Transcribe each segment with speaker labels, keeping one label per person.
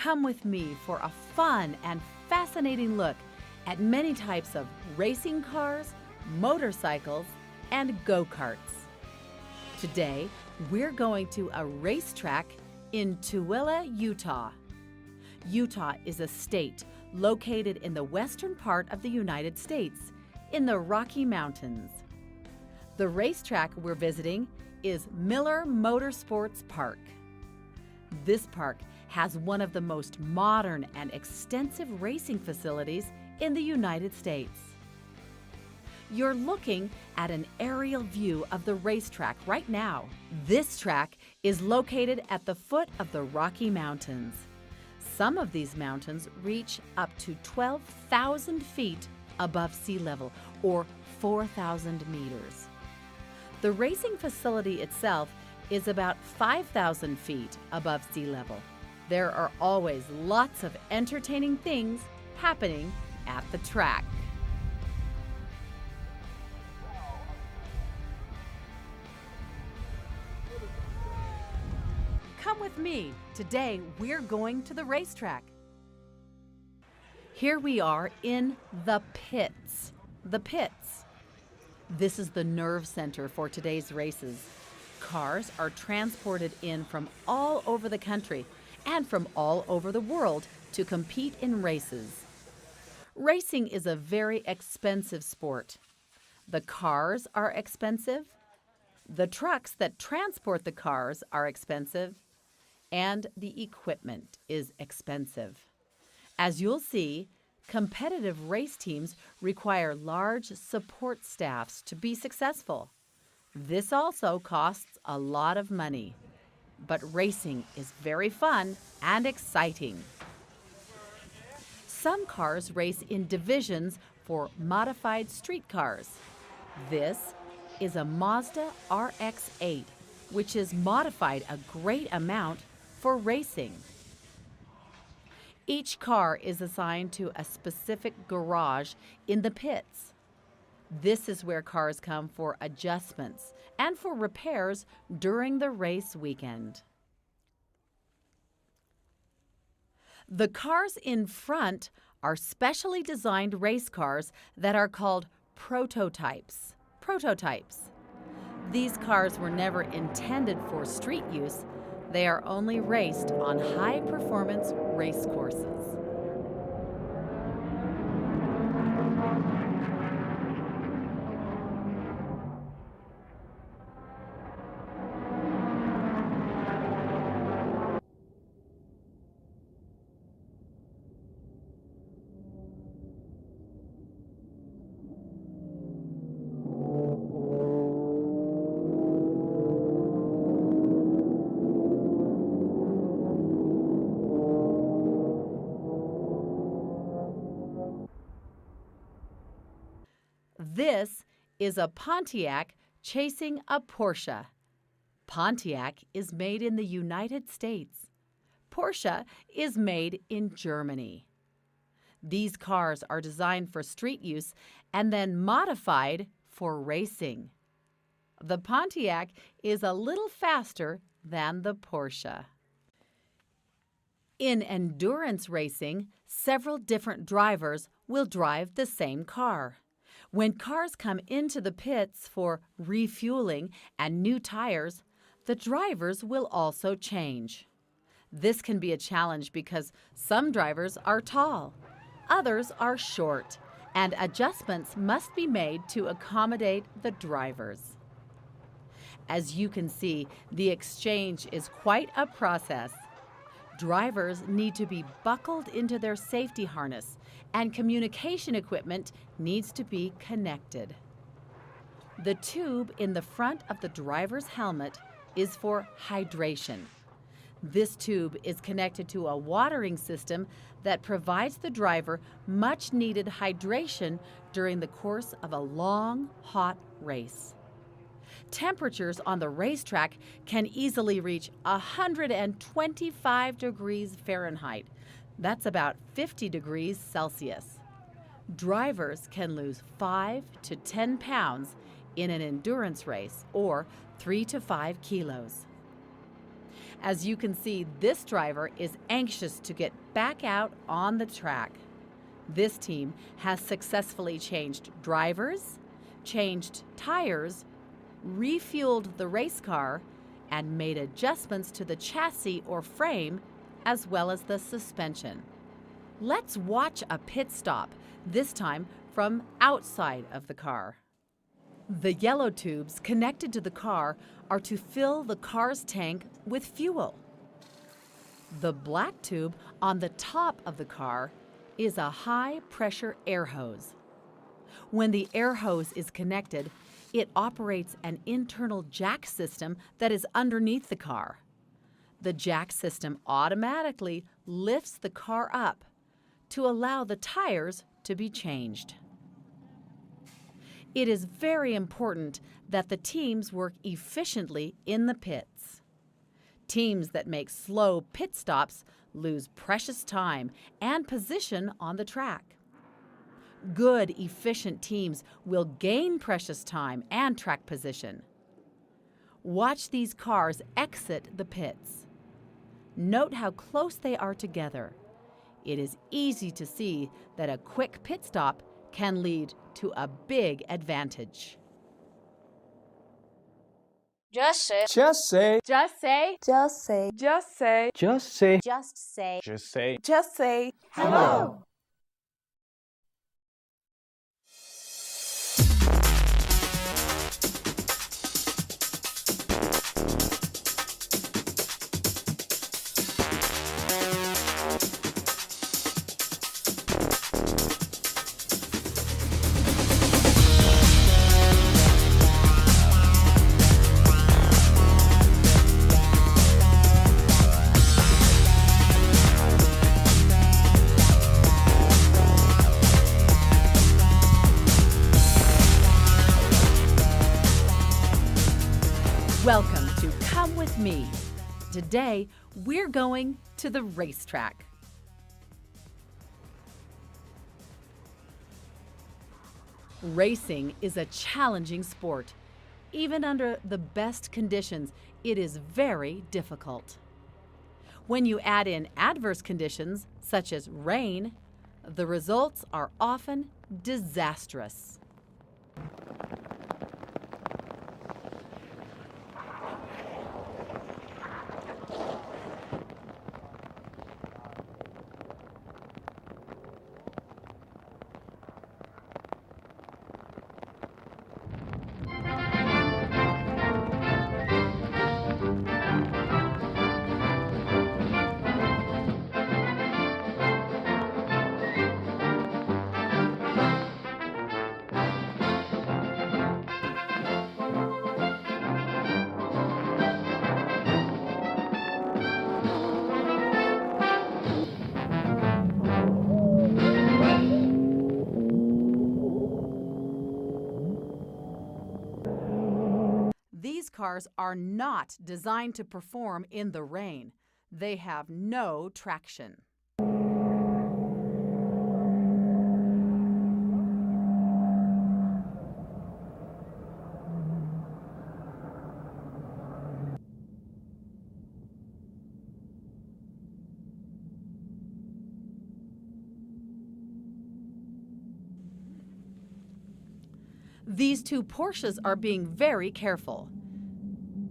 Speaker 1: Come with me for a fun and fascinating look at many types of racing cars, motorcycles, and go-karts. Today, we're going to a racetrack in Tooele, Utah. Utah is a state located in the western part of the United States, in the Rocky Mountains. The racetrack we're visiting is Miller Motorsports Park. This park has one of the most modern and extensive racing facilities in the United States. You're looking at an aerial view of the racetrack right now. This track is located at the foot of the Rocky Mountains. Some of these mountains reach up to 12,000 feet above sea level, or 4,000 meters. The racing facility itself is about 5,000 feet above sea level. There are always lots of entertaining things happening at the track. Come with me. Today we're going to the racetrack. Here we are in the pits. The pits. This is the nerve center for today's races. Cars are transported in from all over the country and from all over the world to compete in races. Racing is a very expensive sport. The cars are expensive, the trucks that transport the cars are expensive, and the equipment is expensive. As you'll see, competitive race teams require large support staffs to be successful. This also costs a lot of money. But racing is very fun and exciting. Some cars race in divisions for modified street cars. This is a Mazda RX-8, which is modified a great amount for racing. Each car is assigned to a specific garage in the pits. This is where cars come for adjustments and for repairs during the race weekend. The cars in front are specially designed race cars that are called prototypes. These cars were never intended for street use. They are only raced on high-performance race courses. This is a Pontiac chasing a Porsche. Pontiac is made in the United States. Porsche is made in Germany. These cars are designed for street use and then modified for racing. The Pontiac is a little faster than the Porsche. In endurance racing, several different drivers will drive the same car. When cars come into the pits for refueling and new tires, the drivers will also change. This can be a challenge because some drivers are tall, others are short, and adjustments must be made to accommodate the drivers. As you can see, the exchange is quite a process. Drivers need to be buckled into their safety harness, and communication equipment needs to be connected. The tube in the front of the driver's helmet is for hydration. This tube is connected to a watering system that provides the driver much-needed hydration during the course of a long, hot race. Temperatures on the racetrack can easily reach 125 degrees Fahrenheit. That's about 50 degrees Celsius. Drivers can lose 5 to 10 pounds in an endurance race, or 3 to 5 kilos. As you can see, this driver is anxious to get back out on the track. This team has successfully changed drivers, changed tires, refueled the race car, and made adjustments to the chassis or frame, as well as the suspension. Let's watch a pit stop, this time from outside of the car. The yellow tubes connected to the car are to fill the car's tank with fuel. The black tube on the top of the car is a high-pressure air hose. When the air hose is connected, it operates an internal jack system that is underneath the car. The jack system automatically lifts the car up to allow the tires to be changed. It is very important that the teams work efficiently in the pits. Teams that make slow pit stops lose precious time and position on the track. Good, efficient teams will gain precious time and track position. Watch these cars exit the pits. Note how close they are together. It is easy to see that a quick pit stop can lead to a big advantage.
Speaker 2: Just say.
Speaker 3: Just say.
Speaker 2: Just say.
Speaker 4: Just say.
Speaker 2: Just say.
Speaker 3: Just say.
Speaker 4: Just say.
Speaker 3: Just say.
Speaker 2: Just say.
Speaker 4: Hello.
Speaker 1: Welcome to Come With Me. Today, we're going to the racetrack. Racing is a challenging sport. Even under the best conditions, it is very difficult. When you add in adverse conditions, such as rain, the results are often disastrous. These cars are not designed to perform in the rain. They have no traction. These two Porsches are being very careful.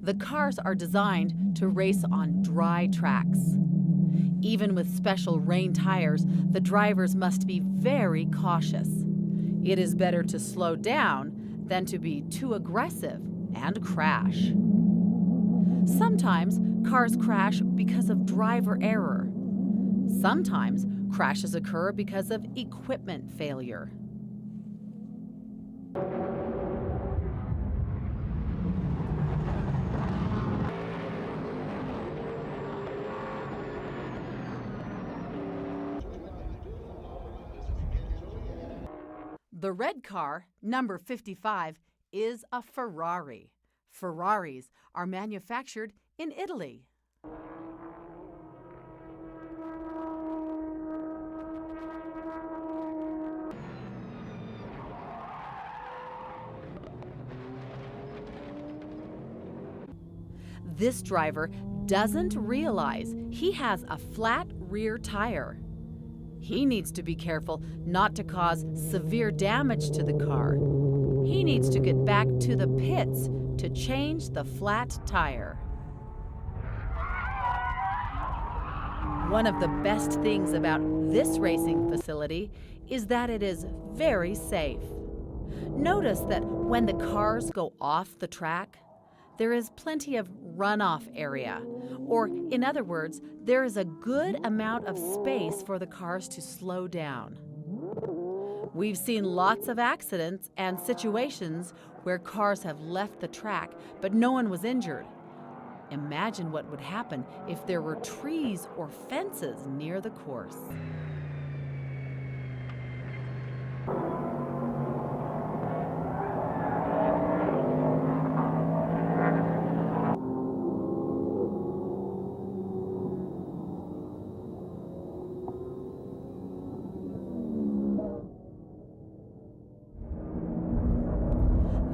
Speaker 1: The cars are designed to race on dry tracks. Even with special rain tires, the drivers must be very cautious. It is better to slow down than to be too aggressive and crash. Sometimes cars crash because of driver error. Sometimes crashes occur because of equipment failure. The red car, number 55, is a Ferrari. Ferraris are manufactured in Italy. This driver doesn't realize he has a flat rear tire. He needs to be careful not to cause severe damage to the car. He needs to get back to the pits to change the flat tire. One of the best things about this racing facility is that it is very safe. Notice that when the cars go off the track, there is plenty of runoff area, or in other words, there is a good amount of space for the cars to slow down. We've seen lots of accidents and situations where cars have left the track, but no one was injured. Imagine what would happen if there were trees or fences near the course.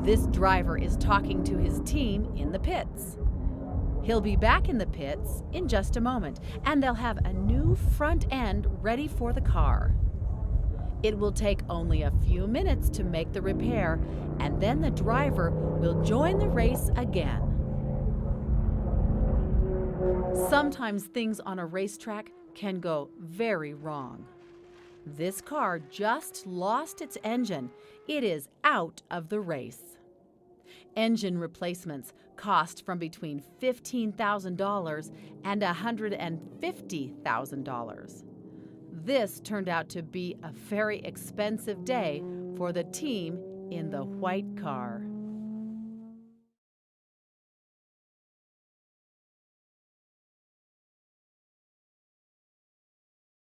Speaker 1: This driver is talking to his team in the pits. He'll be back in the pits in just a moment, and they'll have a new front end ready for the car. It will take only a few minutes to make the repair, and then the driver will join the race again. Sometimes things on a racetrack can go very wrong. This car just lost its engine. It is out of the race. Engine replacements cost from between $15,000 and $150,000. This turned out to be a very expensive day for the team in the white car.